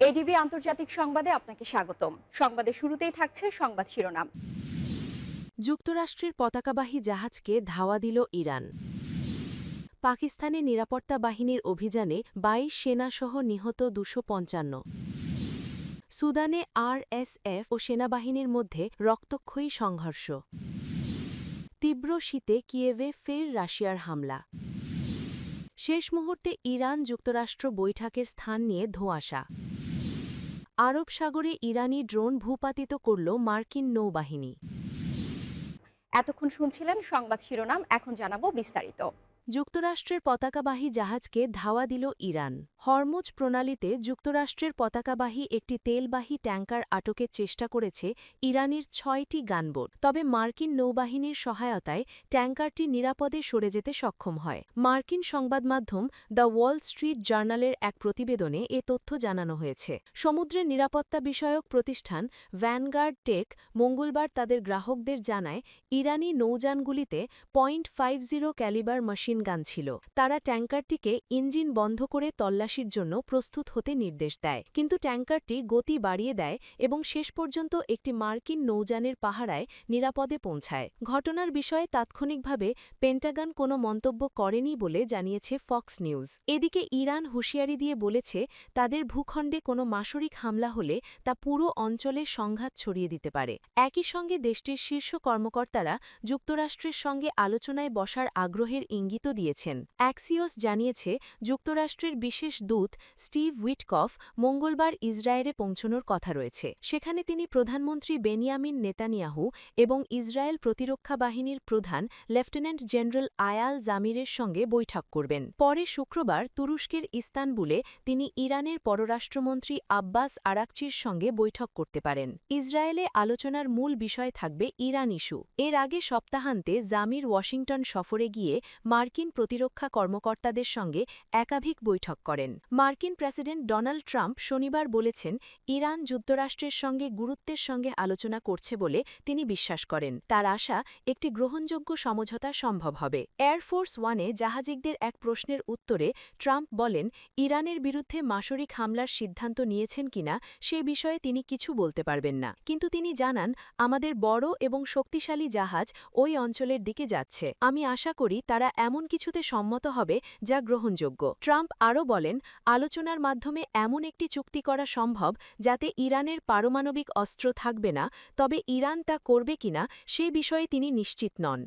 ADB আন্তর্জাতিক সংবাদে আপনাকে স্বাগতম। সংবাদের শুরুতেই থাকছে সংবাদ শিরোনাম। যুক্তরাষ্ট্রের পতাকাবাহী জাহাজকে ধাওয়া দিল ইরান। পাকিস্তানের নিরাপত্তা বাহিনীর অভিযানে ২২ সেনাসহ নিহত ২৫৫। সুদানে আরএসএফ ও সেনাবাহিনীর মধ্যে রক্তক্ষয়ী সংঘর্ষ। তীব্র শীতে কিয়েভে ফের রাশিয়ার হামলা। শেষ মুহূর্তে ইরান যুক্তরাষ্ট্র বৈঠকের স্থান নিয়ে ধোঁয়াশা। আরব সাগরে ইরানি ড্রোন ভূপাতিত করল মার্কিন নৌবাহিনী। এতক্ষণ শুনছিলেন সংবাদ শিরোনাম, এখন জানাবো বিস্তারিত। যুক্তরাষ্ট্রের পতাকাবাহী জাহাজকে ধাওয়া দিল ইরান। হরমুজ প্রণালীতে যুক্তরাষ্ট্রের পতাকাবাহী একটি তেলবাহী ট্যাঙ্কার আটকের চেষ্টা করেছে ইরানের ৬টি গানবোট, তবে মার্কিন নৌবাহিনীর সহায়তায় ট্যাঙ্কারটি নিরাপদে সরে যেতে সক্ষম হয়। মার্কিন সংবাদমাধ্যম দ্য ওয়াল স্ট্রিট জার্নালের এক প্রতিবেদনে এ তথ্য জানানো হয়েছে। সমুদ্রের নিরাপত্তা বিষয়ক প্রতিষ্ঠান ভ্যানগার্ড টেক মঙ্গলবার তাদের গ্রাহকদের জানায়, ইরানি নৌযানগুলিতে .50 ক্যালিবার মেশিনগান ছিল। তারা ট্যাঙ্কারটিকে ইঞ্জিন বন্ধ করে তল্লাশির জন্য প্রস্তুত হতে নির্দেশ দেয়, কিন্তু ট্যাঙ্কারটি গতি বাড়িয়ে দেয় এবং শেষ পর্যন্ত একটি মার্কিন নৌযানের পাহারায় নিরাপদে পৌঁছায়। ঘটনার বিষয়ে তাৎক্ষণিকভাবে পেন্টাগন কোনো মন্তব্য করেনি বলে জানিয়েছে ফক্স নিউজ। এদিকে ইরান হুঁশিয়ারি দিয়ে বলেছে, তাদের ভূখণ্ডে কোনো মাসরিক হামলা হলে তা পুরো অঞ্চলে সংঘাত ছড়িয়ে দিতে পারে। একই সঙ্গে দেশটির শীর্ষ কর্মকর্তারা যুক্তরাষ্ট্রের সঙ্গে আলোচনায় বসার আগ্রহের ইঙ্গিত দিয়েছেন। অ্যাক্সিওস জানিয়েছে, যুক্তরাষ্ট্রের বিশেষ দূত স্টিভ উইটকফ মঙ্গলবার ইসরায়েলে পৌঁছানোর কথা রয়েছে। সেখানে তিনি প্রধানমন্ত্রী বেনিয়ামিন নেতানিয়াহু এবং ইসরায়েল প্রতিরক্ষা বাহিনীর প্রধান লেফটেন্যান্ট জেনারেল আয়াল জামিরের সঙ্গে বৈঠক করবেন। পরে শুক্রবার তুরস্কের ইস্তানবুলে তিনি ইরানের পররাষ্ট্রমন্ত্রী আব্বাস আরাকচির সঙ্গে বৈঠক করতে পারেন। ইসরায়েলে আলোচনার মূল বিষয় থাকবে ইরান ইস্যু। এর আগে সপ্তাহান্তে জামির ওয়াশিংটন সফরে গিয়ে মার্কিন প্রতিরক্ষা কর্মকর্তাদের সঙ্গে একাধিক বৈঠক করেন। মার্কিন প্রেসিডেন্ট ডোনাল্ড ট্রাম্প শনিবার বলেছেন, ইরান যুক্তরাষ্ট্রের সঙ্গে গুরুত্বের সঙ্গে আলোচনা করছে বলে তিনি বিশ্বাস করেন। তার আশা, একটি গ্রহণযোগ্য সমঝোতা সম্ভব হবে। এয়ারফোর্স ওয়ানে জাহাজিকদের এক প্রশ্নের উত্তরে ট্রাম্প বলেন, ইরানের বিরুদ্ধে মাসরিক হামলার সিদ্ধান্ত নিয়েছেন কিনা সে বিষয়ে তিনি কিছু বলতে পারবেন না, কিন্তু তিনি জানান, আমাদের বড় এবং শক্তিশালী জাহাজ ওই অঞ্চলের দিকে যাচ্ছে। আমি আশা করি তারা এমন কিছুতে সম্মত হবে যা গ্রহণযোগ্য। ট্রাম্প আরও বলেন, আলোচনার মাধ্যমে এমন একটি চুক্তি করা সম্ভব যাতে ইরানের পারমাণবিক অস্ত্র থাকবে না, তবে ইরান তা করবে কিনা সে বিষয়ে তিনি নিশ্চিত নন।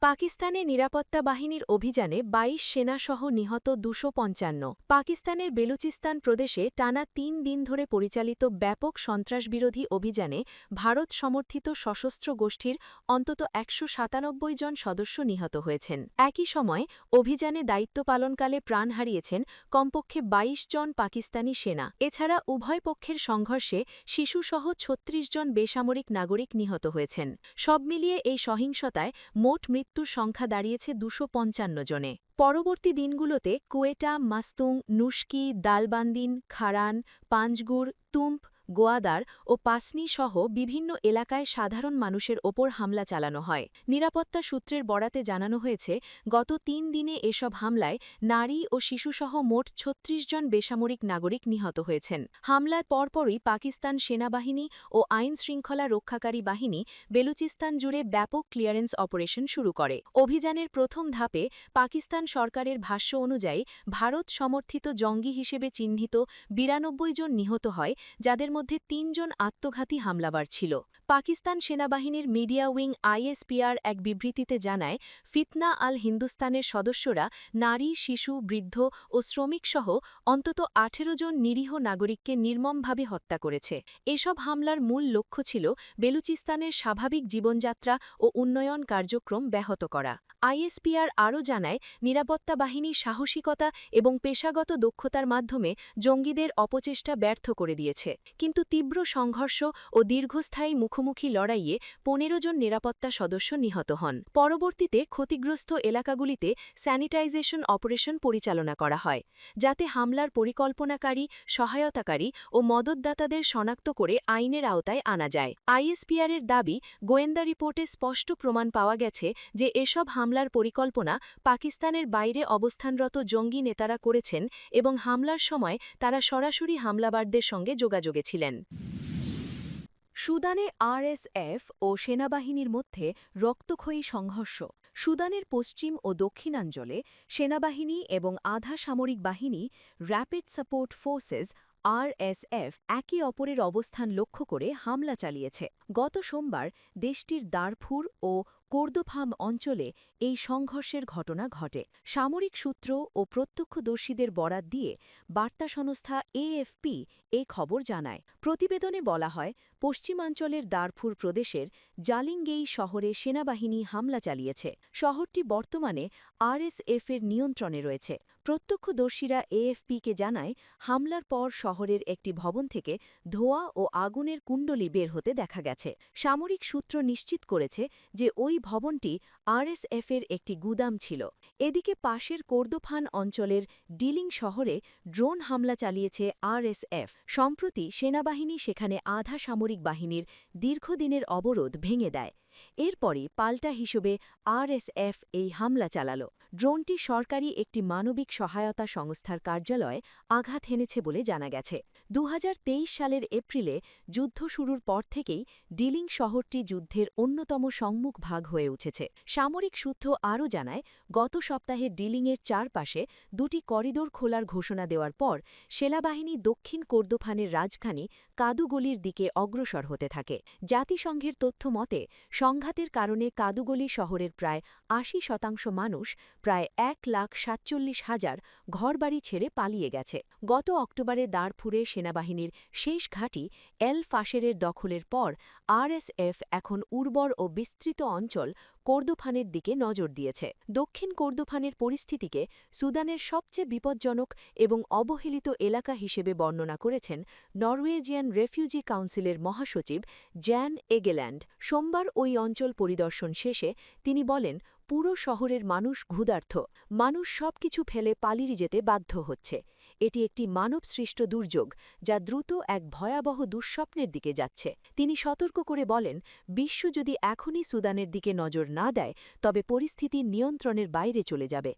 পাকিস্তানে নিরাপত্তা বাহিনীর অভিযানে ২২ সেনাসহ নিহত ২৫৫। পাকিস্তানের বেলুচিস্তান প্রদেশে টানা ৩ দিন ধরে পরিচালিত ব্যাপক সন্ত্রাসবিরোধী অভিযানে ভারত সমর্থিত সশস্ত্র গোষ্ঠীর অন্তত ১৯৭ জন সদস্য নিহত হয়েছেন। একই সময় অভিযানে দায়িত্ব পালনকালে প্রাণ হারিয়েছেন কমপক্ষে ২২ জন পাকিস্তানি সেনা। এছাড়া উভয় পক্ষের সংঘর্ষে শিশুসহ ৩৬ জন বেসামরিক নাগরিক নিহত হয়েছেন। সব মিলিয়ে এই সহিংসতায় মোট মৃত্যুর সংখ্যা দাঁড়িয়েছে ২৫৫ জনে। পরবর্তী দিনগুলোতে কোয়েটা, মাস্তুং, নুশকি, দালবান্দিন, খারান, পাঞ্জগুর, তুম্প, গোয়াদার ও পাসনি সহ বিভিন্ন এলাকায় সাধারণ মানুষের ওপর হামলা চালানো হয়। নিরাপত্তা সূত্রের বরাতে জানানো হয়েছে, গত ৩ দিনে এসব হামলায় নারী ও শিশুসহ মোট ৩৬ জন বেসামরিক নাগরিক নিহত হয়েছেন। হামলার পরপরই পাকিস্তান সেনাবাহিনী ও আইন শৃঙ্খলা রক্ষাকারী বাহিনী বেলুচিস্তান জুড়ে ব্যাপক ক্লিয়ারেন্স অপারেশন শুরু করে। অভিযানের প্রথম ধাপে পাকিস্তান সরকারের ভাষ্য অনুযায়ী ভারত সমর্থিত জঙ্গি হিসেবে চিহ্নিত ৯২ জন নিহত হয়, যাদের মধ্যে ৩ জন আত্মঘাতী হামলাবার ছিল। পাকিস্তান সেনাবাহিনীর মিডিয়া উইং আইএসপিআর এক বিবৃতিতে জানায়, ফিতনা আল হিন্দুস্তানের সদস্যরা নারী, শিশু, বৃদ্ধ ও শ্রমিকসহ অন্তত ১৮ জন নিরীহ নাগরিককে নির্মমভাবে হত্যা করেছে। এসব হামলার মূল লক্ষ্য ছিল বেলুচিস্তানের স্বাভাবিক জীবনযাত্রা ও উন্নয়ন কার্যক্রম ব্যাহত করা। আইএসপিআর আরও জানায়, নিরাপত্তা বাহিনীর সাহসিকতা এবং পেশাগত দক্ষতার মাধ্যমে জঙ্গিদের অপচেষ্টা ব্যর্থ করে দিয়েছে। কিন্তু কিন্তু তীব্র সংঘর্ষ ও দীর্ঘস্থায়ী মুখোমুখি লড়াইয়ে ১৫ জন নিরাপত্তা সদস্য নিহত হন। পরবর্তীতে ক্ষতিগ্রস্ত এলাকাগুলিতে স্যানিটাইজেশন অপারেশন পরিচালনা করা হয়, যাতে হামলার পরিকল্পনাকারী, সহায়তাকারী ও মদতদাতাদের শনাক্ত করে আইনের আওতায় আনা যায়। আইএসপিআরের দাবি, গোয়েন্দা রিপোর্টে স্পষ্ট প্রমাণ পাওয়া গেছে যে এসব হামলার পরিকল্পনা পাকিস্তানের বাইরে অবস্থানরত জঙ্গি নেতারা করেছেন এবং হামলার সময় তারা সরাসরি হামলাবারদের সঙ্গে যোগাযোগে ছিলেন। সুদানে আরএসএফ ও সেনাবাহিনীর মধ্যে রক্তক্ষয়ী সংঘর্ষ। সুদানের পশ্চিম ও দক্ষিণাঞ্চলে সেনাবাহিনী এবং আধা সামরিক বাহিনী র্যাপিড সাপোর্ট ফোর্সেস আরএসএফ একে অপরের অবস্থান লক্ষ্য করে হামলা চালিয়েছে। গত সোমবার দেশটির দারফুর ও কোর্দোফাম অঞ্চলে এই সংঘর্ষের ঘটনা ঘটে। সামরিক সূত্র ও প্রত্যক্ষদর্শীদের বরাত দিয়ে বার্তা সংস্থা এএফপি এ খবর জানায়। প্রতিবেদনে বলা হয়, পশ্চিমাঞ্চলের দারফুর প্রদেশের জালিঙ্গেই শহরে সেনাবাহিনী হামলা চালিয়েছে। শহরটি বর্তমানে আরএসএফের নিয়ন্ত্রণে রয়েছে। প্রত্যক্ষদর্শীরা এএফপিকে জানায়, হামলার পর শহরের একটি ভবন থেকে ধোঁয়া ও আগুনের কুণ্ডলী বের হতে দেখা গেছে। সামরিক সূত্র নিশ্চিত করেছে যে ওই ভবনটি আরএসএফের একটি গুদাম ছিল। এদিকে পাশের কোর্দোফান অঞ্চলের ডিলিং শহরে ড্রোন হামলা চালিয়েছে আরএসএফ। সম্প্রতি সেনাবাহিনী সেখানে আধা সামরিক বাহিনীর দীর্ঘদিনের অবরোধ ভেঙে দেয়। এরপরই পাল্টা হিসেবে আরএসএফ এই হামলা চালাল। ড্রোনটি সরকারি একটি মানবিক সহায়তা সংস্থার কার্যালয়ে আঘাত হেনেছে বলে জানা গেছে। ২০২৩ সালের এপ্রিলে যুদ্ধ শুরুর পর থেকেই ডিলিং শহরটি যুদ্ধের অন্যতম সম্মুখ ভাগ হয়ে উঠেছে। সামরিক সূত্র আরও জানায়, গত সপ্তাহে ডিলিংয়ের চারপাশে দুটি করিডোর খোলার ঘোষণা দেওয়ার পর সেনাবাহিনী দক্ষিণ কোর্দোফানের রাজধানী কাদুগলির দিকে অগ্রসর হতে থাকে। জাতিসংঘের তথ্য মতে, সংঘাতের কারণে কাদুগলি শহরের প্রায় ৮০% মানুষ, প্রায় ১,৪৭,০০০ ঘরবাড়ি ছেড়ে পালিয়ে গেছে। গত অক্টোবরে দারফুরে সেনাবাহিনীর শেষ ঘাঁটি এল ফাশেরের দখলের পর আরএসএফ এখন উর্বর ও বিস্তৃত অঞ্চল কোর্দোফানের দিকে নজর দিয়েছে। দক্ষিণ কোর্দোফানের পরিস্থিতিকে সুদানের সবচেয়ে বিপজ্জনক এবং অবহেলিত এলাকা হিসেবে বর্ণনা করেছেন নরওয়েজিয়ান রেফিউজি কাউন্সিলের মহাসচিব জ্যান এগেল্যান্ড। সোমবার ওই অঞ্চল পরিদর্শন শেষে তিনি বলেন, পুরো শহরের মানুষ ক্ষুধার্ত। মানুষ সবকিছু ফেলে পালিয়ে যেতে বাধ্য হচ্ছে। এটি একটি মানবসৃষ্ট দুর্যোগ, যা দ্রুত এক ভয়াবহ দুঃস্বপ্নের দিকে যাচ্ছে। তিনি সতর্ক করে বলেন, বিশ্ব যদি এখনই সুদানের দিকে নজর না দেয়, তবে পরিস্থিতি নিয়ন্ত্রণের বাইরে চলে যাবে।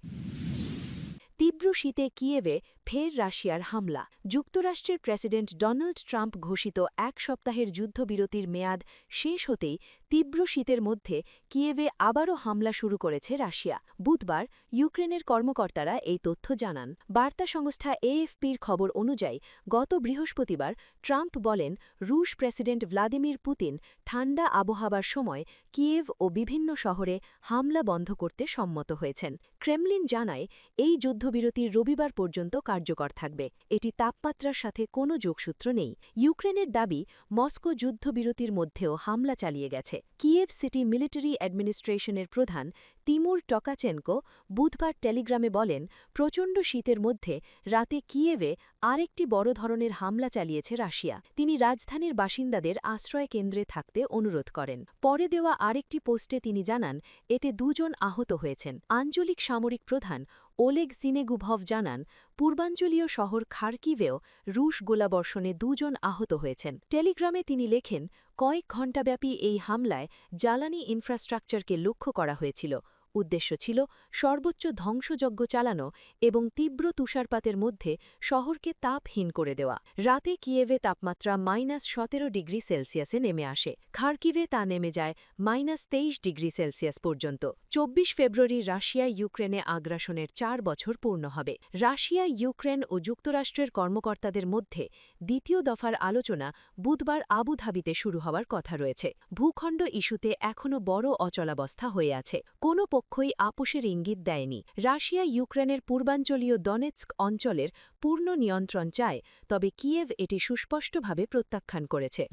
তীব্র শীতে কিয়েভে ফের রাশিয়ার হামলা। যুক্তরাষ্ট্রের প্রেসিডেন্ট ডোনাল্ড ট্রাম্প ঘোষিত এক সপ্তাহের যুদ্ধবিরতির মেয়াদ শেষ হতেই তীব্র শীতের মধ্যে কিয়েভে আবারও হামলা শুরু করেছে রাশিয়া। বুধবার ইউক্রেনের কর্মকর্তারা এই তথ্য জানান। বার্তা সংস্থা এএফপির খবর অনুযায়ী গত বৃহস্পতিবার ট্রাম্প বলেন, রুশ প্রেসিডেন্ট ভ্লাদিমির পুতিন ঠান্ডা আবহাওয়ার সময় কিয়েভ ও বিভিন্ন শহরে হামলা বন্ধ করতে সম্মত হয়েছেন। ক্রেমলিন জানায়, এই যুদ্ধবিরতি রবিবার পর্যন্ত কার্যকর থাকবে। এটি তাপমাত্রার সাথে কোনো যোগসূত্র নেই। ইউক্রেনের দাবি, মস্কো যুদ্ধবিরতির মধ্যেও হামলা চালিয়ে গেছে। কিয়েভ সিটি মিলিটারি অ্যাডমিনিস্ট্রেশনের প্রধান তিমুর টকাচেনকো বুধবার টেলিগ্রামে বলেন, প্রচণ্ড শীতের মধ্যে রাতে কিয়েভে আরেকটি বড় ধরনের হামলা চালিয়েছে রাশিয়া। তিনি রাজধানীর বাসিন্দাদের আশ্রয় কেন্দ্রে থাকতে অনুরোধ করেন। পরে দেওয়া আরেকটি পোস্টে তিনি জানান, এতে ২ জন আহত হয়েছেন। আঞ্চলিক সামরিক প্রধান ওলেগ জিনেগুভভ জানান, পূর্বাঞ্চলীয় শহর খার্কিভেও রুশ গোলাবর্ষণে ২ জন আহত হয়েছেন। টেলিগ্রামে তিনি লেখেন, কয়েক ঘণ্টাব্যাপী এই হামলায় জ্বালানি ইনফ্রাস্ট্রাকচারকে লক্ষ্য করা হয়েছিল। উদ্দেশ্য ছিল সর্বোচ্চ ধ্বংসযজ্ঞ চালানো এবং তীব্র তুষারপাতের মধ্যে শহরকে তাপহীন করে দেওয়া। রাতে কিয়েভে তাপমাত্রা -১৭ ডিগ্রি সেলসিয়াসে নেমে আসে। খার্কিভে তা নেমে যায় -২৩ ডিগ্রি সেলসিয়াস পর্যন্ত। ২৪ ফেব্রুয়ারি রাশিয়া ইউক্রেনে আগ্রাসনের ৪ বছর পূর্ণ হবে। রাশিয়া, ইউক্রেন ও যুক্তরাষ্ট্রের কর্মকর্তাদের মধ্যে দ্বিতীয় দফার আলোচনা বুধবার আবুধাবিতে শুরু হওয়ার কথা রয়েছে। ভূখণ্ড ইস্যুতে এখনও বড় অচলাবস্থা হয়ে আছে। কোনো পক্ষই আপোষের ইঙ্গিত দেয়নি। রাশিয়া ইউক্রেনের পূর্বাঞ্চলীয় দনেৎস্ক অঞ্চলের পূর্ণ নিয়ন্ত্রণ চায়, তবে কিয়েভ এটি সুস্পষ্টভাবে প্রত্যাখ্যান করেছে।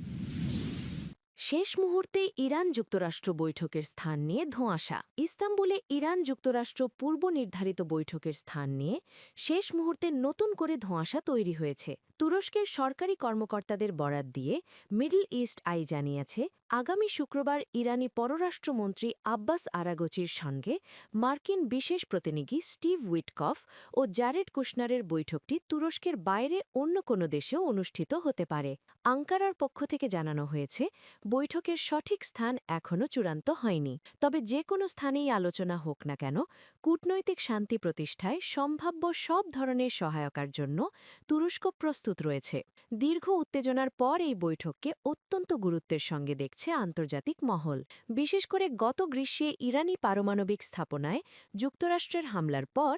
শেষ মুহূর্তে ইরান যুক্তরাষ্ট্র বৈঠকের স্থান নিয়ে ধোঁয়াশা। ইস্তাম্বুলে ইরান যুক্তরাষ্ট্র পূর্ব নির্ধারিত বৈঠকের স্থান নিয়ে শেষ মুহূর্তে নতুন করে ধোঁয়াশা তৈরি হয়েছে। তুরস্কের সরকারি কর্মকর্তাদের বরাত দিয়ে মিডল ইস্ট আই জানিয়েছে, আগামী শুক্রবার ইরানি পররাষ্ট্রমন্ত্রী আব্বাস আরাগচির সঙ্গে মার্কিন বিশেষ প্রতিনিধি স্টিভ উইটকফ ও জারেড কুশনারের বৈঠকটি তুরস্কের বাইরে অন্য কোনো দেশেও অনুষ্ঠিত হতে পারে। আঙ্কারার পক্ষ থেকে জানানো হয়েছে, বৈঠকের সঠিক স্থান এখনও চূড়ান্ত হয়নি। তবে যে কোনো স্থানেই আলোচনা হোক না কেন, কূটনৈতিক শান্তি প্রতিষ্ঠায় সম্ভাব্য সব ধরনের সহায়তার জন্য তুরস্ক প্রস্তুত রয়েছে। দীর্ঘ উত্তেজনার পর এই বৈঠককে অত্যন্ত গুরুত্বের সঙ্গে দেখছে আন্তর্জাতিক মহল। বিশেষ করে গত গ্রীষ্মে ইরানি পারমাণবিক স্থাপনায় যুক্তরাষ্ট্রের হামলার পর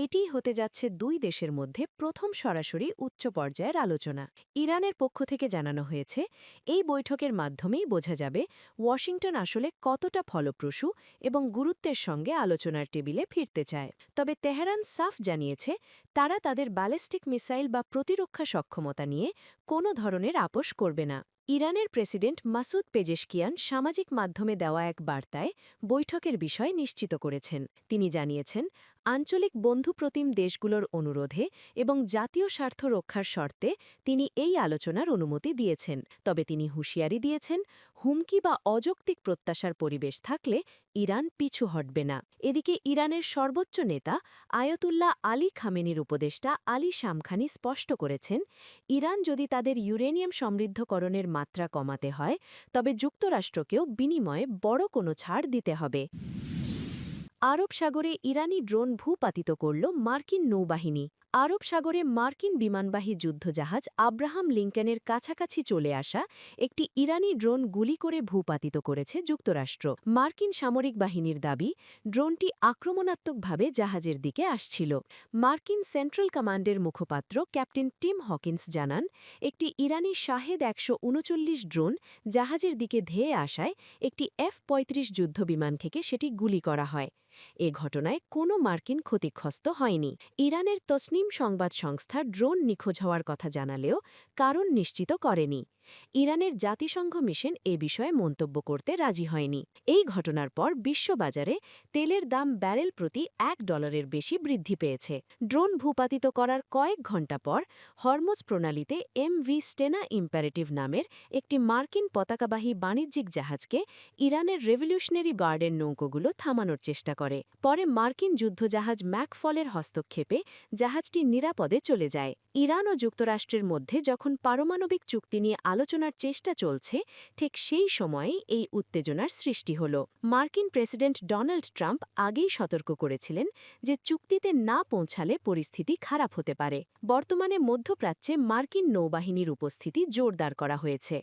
এটিই হতে যাচ্ছে দুই দেশের মধ্যে প্রথম সরাসরি উচ্চ পর্যায়ের আলোচনা। ইরানের পক্ষ থেকে জানানো হয়েছে, এই বৈঠকের মাধ্যমেই বোঝা যাবে ওয়াশিংটন আসলে কতটা ফলপ্রসূ এবং গুরুত্বের সঙ্গে আলোচনার টেবিলে ফিরতে চায়। তবে তেহরান সাফ জানিয়েছে, তারা তাদের ব্যালিস্টিক মিসাইল বা প্রতিরক্ষা সক্ষমতা নিয়ে কোনো ধরনের আপোষ করবে না। ইরানের প্রেসিডেন্ট মাসুদ পেজেশকিয়ান সামাজিক মাধ্যমে দেওয়া এক বার্তায় বৈঠকের বিষয় নিশ্চিত করেছেন। তিনি জানিয়েছেন, আঞ্চলিক বন্ধুপ্রতিম দেশগুলোর অনুরোধে এবং জাতীয় স্বার্থ রক্ষার শর্তে তিনি এই আলোচনার অনুমতি দিয়েছেন। তবে তিনি হুঁশিয়ারি দিয়েছেন, হুমকি বা অযৌক্তিক প্রত্যাশার পরিবেশ থাকলে ইরান পিছু হটবে না। এদিকে ইরানের সর্বোচ্চ নেতা আয়াতুল্লাহ আলী খামেনির উপদেষ্টা আলী শামখানি স্পষ্ট করেছেন, ইরান যদি তাদের ইউরেনিয়াম সমৃদ্ধকরণের মাত্রা কমাতে হয়, তবে যুক্তরাষ্ট্রকেও বিনিময়ে বড় কোনো ছাড় দিতে হবে। আরব সাগরে ইরানি ড্রোন ভূপাতিত করল মার্কিন নৌবাহিনী। আরব সাগরে মার্কিন বিমানবাহী যুদ্ধজাহাজ আব্রাহাম লিঙ্কনের কাছাকাছি চলে আসা একটি ইরানি ড্রোন গুলি করে ভূপাতিত করেছে যুক্তরাষ্ট্র। মার্কিন সামরিক বাহিনীর দাবি, ড্রোনটি আক্রমণাত্মকভাবে জাহাজের দিকে আসছিল। মার্কিন সেন্ট্রাল কমান্ডের মুখপাত্র ক্যাপ্টেন টিম হকিন্স জানান, একটি ইরানি শাহেদ ১৩৯ ড্রোন জাহাজের দিকে ধেয়ে আসায় একটি F-35 যুদ্ধবিমান থেকে সেটি গুলি করা হয়। এ ঘটনায় কোনো মার্কিন ক্ষতিগ্রস্ত হয়নি। ইরানের তসনিম সংবাদ সংস্থা ড্রোন নিখোঁজ হওয়ার কথা জানালেও কারণ নিশ্চিত করেনি। ইরানের জাতিসংঘ মিশন এ বিষয়ে মন্তব্য করতে রাজি হয়নি। এই ঘটনার পর বিশ্ববাজারে তেলের দাম ব্যারেল প্রতি $1 বেশি বৃদ্ধি পেয়েছে। ড্রোন ভূপাতিত করার কয়েক ঘণ্টা পর হরমুজ প্রণালীতে MV স্টেনা ইম্পারেটিভ নামের একটি মার্কিন পতাকাবাহী বাণিজ্যিক জাহাজকে ইরানের রেভলিউশনারি গার্ডের নৌকোগুলো থামানোর চেষ্টা করে। পরে মার্কিন যুদ্ধজাহাজ ম্যাকফলের হস্তক্ষেপে জাহাজটি নিরাপদে চলে যায়। ইরান ও যুক্তরাষ্ট্রের মধ্যে যখন পারমাণবিক চুক্তি নিয়ে আলোচনার চেষ্টা চলছে, ঠিক সেই সময়েই এই উত্তেজনার সৃষ্টি হল। মার্কিন প্রেসিডেন্ট ডোনাল্ড ট্রাম্প আগেই সতর্ক করেছিলেন যে চুক্তিতে না পৌঁছালে পরিস্থিতি খারাপ হতে পারে। বর্তমানে মধ্যপ্রাচ্যে মার্কিন নৌবাহিনীর উপস্থিতি জোরদার করা হয়েছে।